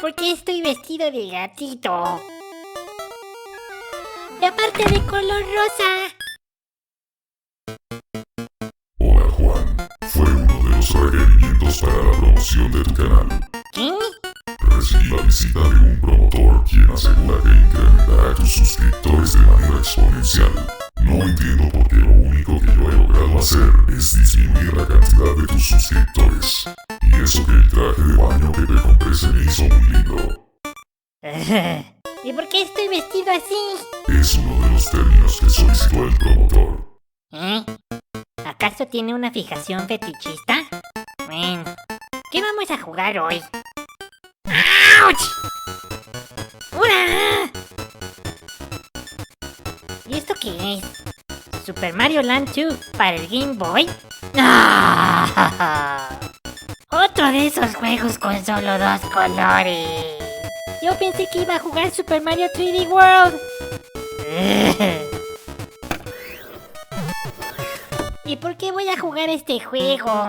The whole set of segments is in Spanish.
por qué estoy vestido de gatito? Y aparte de color rosa. Hola Juan, fue uno de los requerimientos para la promoción de tu canal. ¿Qué? Recibí la visita de un promotor quien asegura que incrementará tus suscriptores de manera exponencial. No entiendo por qué lo único que yo he logrado hacer es disminuir la cantidad de tus suscriptores. Y eso que el traje de baño que te compré se me hizo muy lindo. ¿Y por qué estoy vestido así? Es uno de los términos que solicitó el promotor. ¿Eh? ¿Acaso tiene una fijación fetichista? Bueno, ¿qué vamos a jugar hoy? ¡Auch! ¡Hurra! ¿Y esto qué es? ¿Super Mario Land 2 para el Game Boy? ¡Ah! Otro de esos juegos con solo 2 colores. Yo pensé que iba a jugar Super Mario 3D World. ¿Y por qué voy a jugar este juego?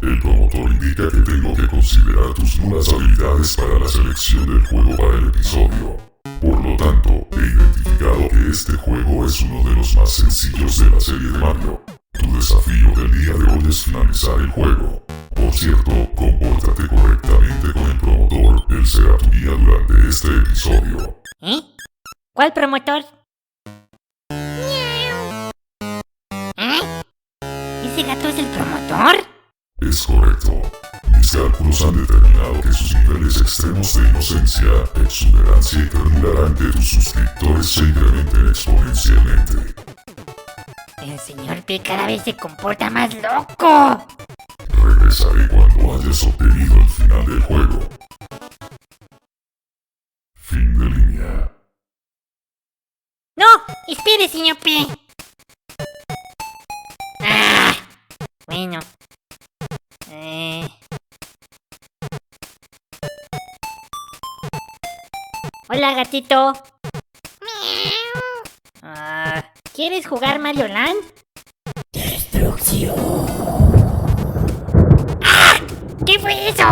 El promotor indica que tengo que considerar tus nulas habilidades para la selección del juego para el episodio. Por lo tanto, he identificado que este juego es uno de los más sencillos de la serie de Mario. Tu desafío del día de hoy es finalizar el juego. Por cierto, compórtate correctamente con el promotor, él será tu guía durante este episodio. ¿Eh? ¿Cuál promotor? ¿Eh? ¿Ese gato es el promotor? Es correcto. Mis cálculos han determinado que sus niveles extremos de inocencia, exuberancia y ternura harán que tus suscriptores se incrementen exponencialmente. El señor P cada vez se comporta más loco. Regresaré cuando hayas obtenido el final del juego. Fin de línea. ¡No! ¡Espere, señor P! ¡Ah! Bueno. Hola, gatito. ¿Quieres jugar Mario Land? ¡Destrucción! ¡Ah! ¿Qué fue eso?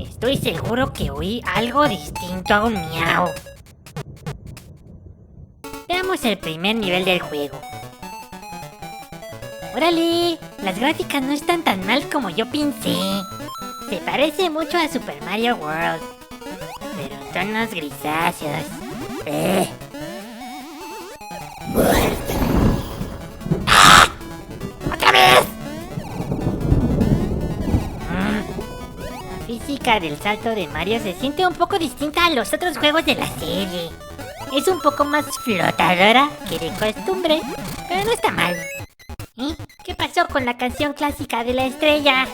Estoy seguro que oí algo distinto a un miau. Veamos el primer nivel del juego. ¡Órale! Las gráficas no están tan mal como yo pensé. Se parece mucho a Super Mario World, pero en tonos grisáceos. ¡Muerte! ¡Ah! ¡Otra vez! La física del salto de Mario se siente un poco distinta a los otros juegos de la serie. Es un poco más flotadora que de costumbre, pero no está mal. ¿Eh? ¿Qué pasó con la canción clásica de la estrella?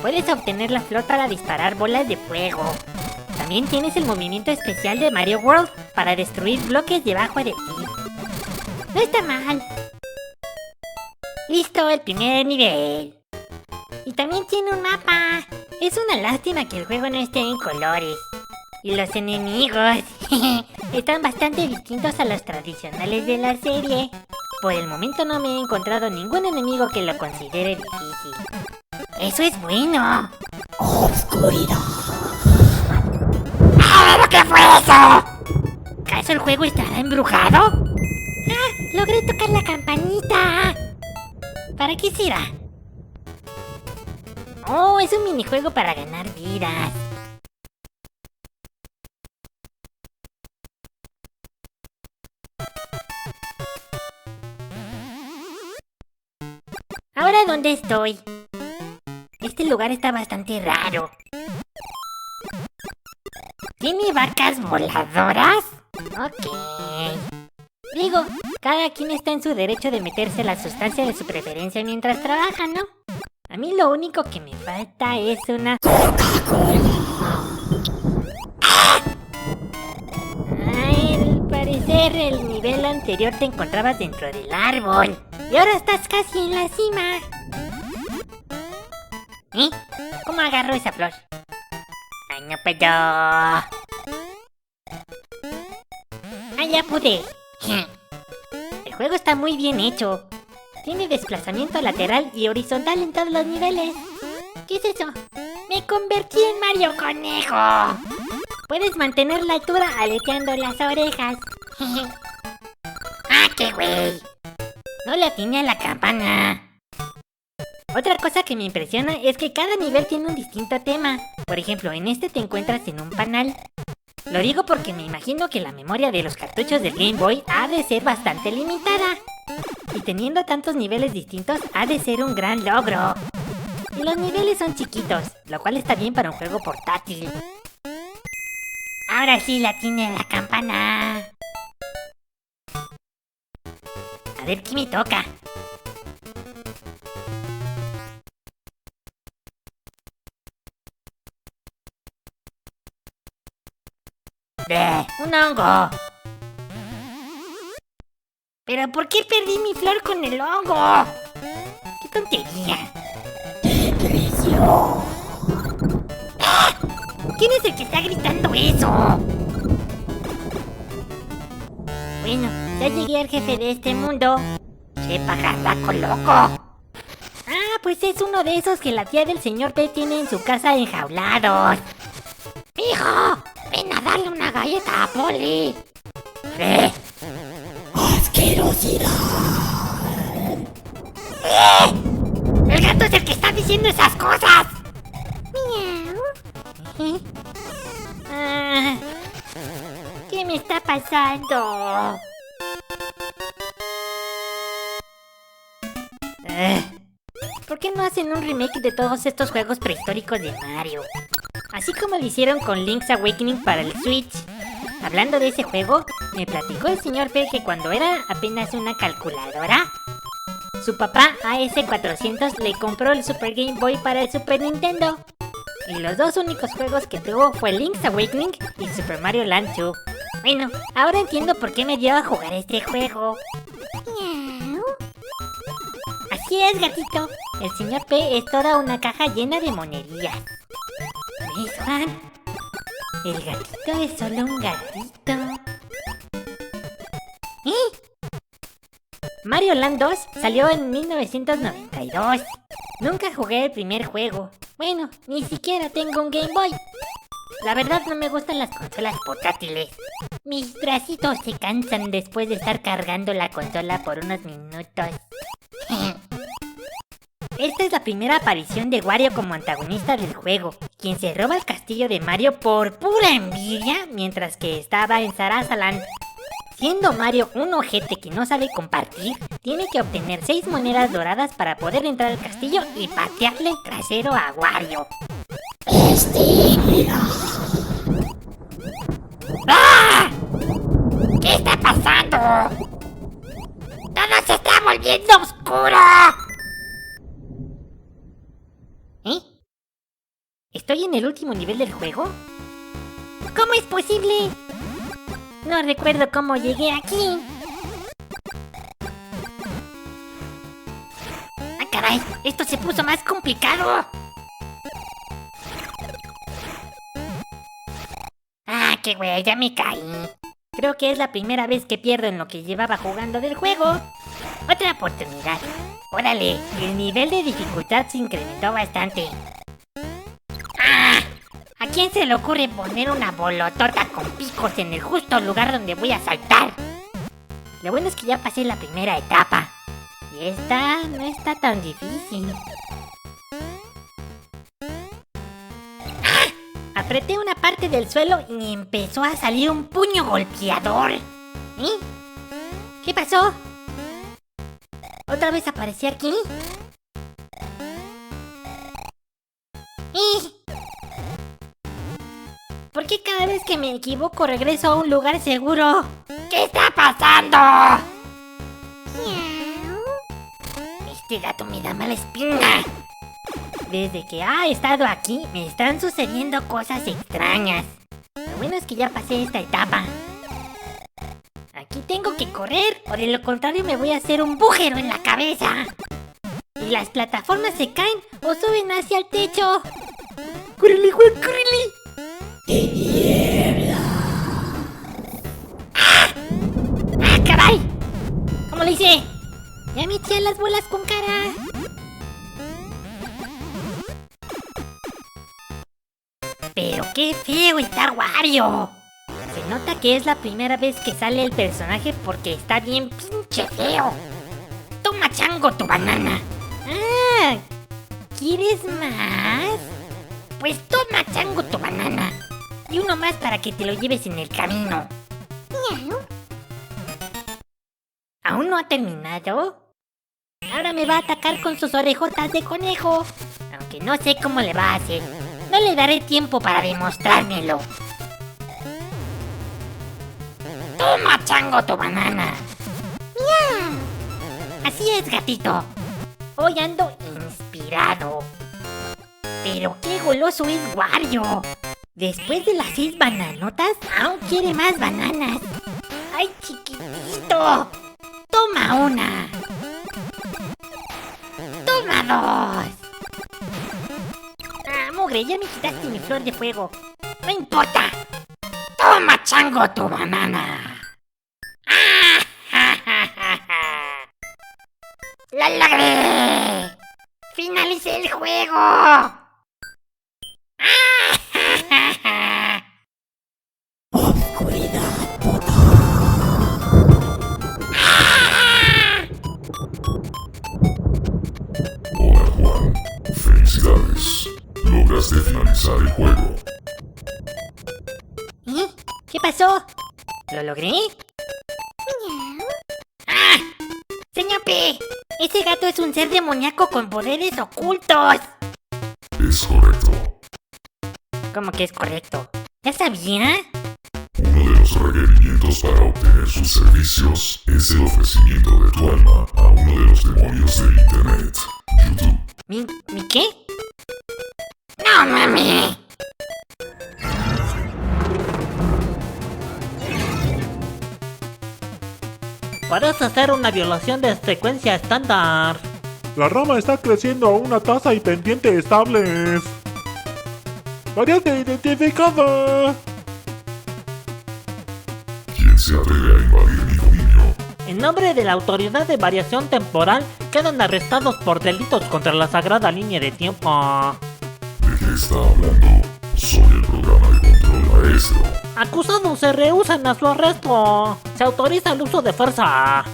Puedes obtener la flor para disparar bolas de fuego. También tienes el movimiento especial de Mario World para destruir bloques debajo de ti. No está mal. Listo, el primer nivel. Y también tiene un mapa. Es una lástima que el juego no esté en colores. Y los enemigos están bastante distintos a los tradicionales de la serie. Por el momento no me he encontrado ningún enemigo que lo considere difícil. ¡Eso es bueno! ¡Oscuridad! ¡Ah! ¿Qué fue eso? ¿Acaso el juego estará embrujado? ¡Ah! ¡Logré tocar la campanita! ¿Para qué será? ¡Oh! Es un minijuego para ganar vidas. ¿Ahora dónde estoy? Este lugar está bastante raro. ¿Tiene vacas voladoras? Ok. Digo, cada quien está en su derecho de meterse la sustancia de su preferencia mientras trabaja, ¿no? A mí lo único que me falta es una Coca-Cola. Al parecer el nivel anterior te encontrabas dentro del árbol. Y ahora estás casi en la cima. ¿Eh? ¿Cómo agarro esa flor? ¡Ay, no puedo! ¡Ah, ya pude! El juego está muy bien hecho. Tiene desplazamiento lateral y horizontal en todos los niveles. ¿Qué es eso? ¡Me convertí en Mario Conejo! Puedes mantener la altura aleteando las orejas. ¡Ah, qué güey! No le atiné a la campana. Otra cosa que me impresiona es que cada nivel tiene un distinto tema. Por ejemplo, en este te encuentras en un panal. Lo digo porque me imagino que la memoria de los cartuchos del Game Boy ha de ser bastante limitada. Y teniendo tantos niveles distintos, ha de ser un gran logro. Y los niveles son chiquitos, lo cual está bien para un juego portátil. Ahora sí la tiene la campana. A ver, ¿qué me toca? ¡Un hongo! ¿Pero por qué perdí mi flor con el hongo? ¡Qué tontería! ¡Depresión! ¡Ah! ¿Quién es el que está gritando eso? Bueno, ya llegué al jefe de este mundo. ¡Che pajarraco loco! Ah, pues es uno de esos que la tía del señor P tiene en su casa enjaulados. ¡Hijo! ¡Ven a darle una galleta a Polly! ¡Asquerosidad! ¡El gato es el que está diciendo esas cosas! ¡Miau! ¿Qué me está pasando? ¿Por qué no hacen un remake de todos estos juegos prehistóricos de Mario? Así como lo hicieron con Link's Awakening para el Switch. Hablando de ese juego, me platicó el señor P que cuando era apenas una calculadora, su papá AS400 le compró el Super Game Boy para el Super Nintendo. Y los dos únicos juegos que tuvo fue Link's Awakening y Super Mario Land 2. Bueno, ahora entiendo por qué me dio a jugar este juego. Así es, gatito. El señor P es toda una caja llena de monerías. ¿Ves, Juan? El gatito es solo un gatito. Mario Land 2 salió en 1992. Nunca jugué el primer juego. Bueno, ni siquiera tengo un Game Boy. La verdad no me gustan las consolas portátiles. Mis bracitos se cansan después de estar cargando la consola por unos minutos. Esta es la primera aparición de Wario como antagonista del juego, quien se roba el castillo de Mario por pura envidia mientras que estaba en Sarasaland. Siendo Mario un ojete que no sabe compartir, tiene que obtener 6 monedas doradas para poder entrar al castillo y patearle el trasero a Wario. ¡Ah! ¿Qué está pasando? ¡Todo se está volviendo oscuro! ¿Estoy en el último nivel del juego? ¿Cómo es posible? No recuerdo cómo llegué aquí. ¡Ah, caray! ¡Esto se puso más complicado! ¡Ah, qué güey! Ya me caí. Creo que es la primera vez que pierdo en lo que llevaba jugando del juego. Otra oportunidad. Órale, el nivel de dificultad se incrementó bastante. ¡Ah! ¿A quién se le ocurre poner una bolotota con picos en el justo lugar donde voy a saltar? Lo bueno es que ya pasé la primera etapa. Y esta no está tan difícil. ¡Ah! Apreté una parte del suelo y empezó a salir un puño golpeador. ¿Qué pasó? ¿Otra vez aparecí aquí? ¿Por qué cada vez que me equivoco regreso a un lugar seguro? ¿Qué está pasando? Este gato me da mala espina. Desde que ha estado aquí me están sucediendo cosas extrañas. Lo bueno es que ya pasé esta etapa. Aquí tengo que correr, o de lo contrario me voy a hacer un bújero en la cabeza. Y las plataformas se caen o suben hacia el techo. ¡Córrele, Juan, córrele! ¡Qué mierda! ¡Ah! ¡Ah, caray! ¿Cómo lo hice? Ya me eché las bolas con cara. Pero qué feo está Wario. Se nota que es la primera vez que sale el personaje porque está bien pinche feo. Toma, chango, tu banana. Ah, ¿quieres más? Pues toma, chango, tu banana. Y uno más para que te lo lleves en el camino. ¿Aún no ha terminado? Ahora me va a atacar con sus orejotas de conejo. Aunque no sé cómo le va a hacer. No le daré tiempo para demostrármelo. ¡Toma, chango, tu banana! ¡Miau! Así es, gatito. Hoy ando inspirado. Pero qué goloso es Wario. Después de las 6 bananotas, aún quiere más bananas. ¡Ay, chiquitito! ¡Toma una! ¡Toma 2! ¡Ah, mugre! Ya me quitaste mi flor de fuego. ¡No importa! ¡Toma, chango, tu banana! ¡La logré! ¡Finalicé el juego! ¡Oscuridad total! Hola Juan, felicidades. Lograste finalizar el juego. ¿Eh? ¿Qué pasó? ¿Lo logré? ¡Ah! ¡Señor P! Ese gato es un ser demoníaco con poderes ocultos. Es correcto. ¿Cómo que es correcto? ¿Ya sabía? Uno de los requerimientos para obtener sus servicios es el ofrecimiento de tu alma a uno de los demonios del internet, YouTube. ¿Mi qué? ¡No, mami! Parece ser una violación de secuencia estándar. La rama está creciendo a una tasa y pendiente estables. Variante identificada. ¿Quién se atreve a invadir mi dominio? En nombre de la Autoridad de Variación Temporal, quedan arrestados por delitos contra la sagrada línea de tiempo. ¿De qué está hablando? Soy el programa de control maestro. Acusados se rehúsan a su arresto. Se autoriza el uso de fuerza.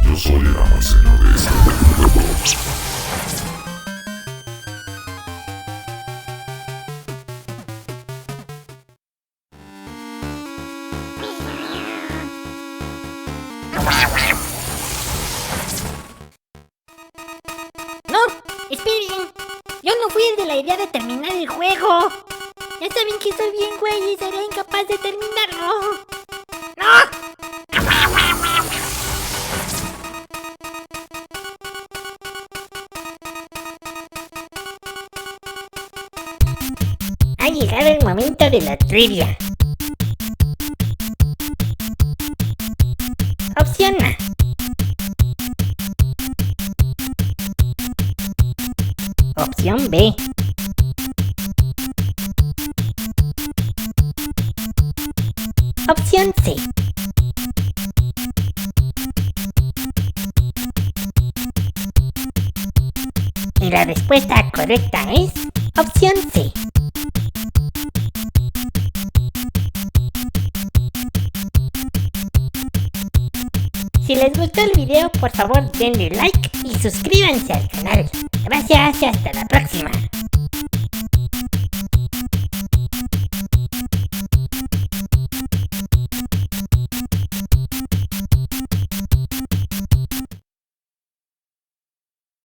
Yo soy el amo y señor de este mundo. ¡No! ¡Esperen! Yo no fui el de la idea de terminar el juego. Ya saben que soy bien güey y seré incapaz de terminarlo. ¡No! Ha llegado el momento de la trivia. Opción A. Opción B. Opción C. Y la respuesta correcta es opción C. Si les gustó el video, por favor denle like y suscríbanse al canal. Gracias y hasta la próxima.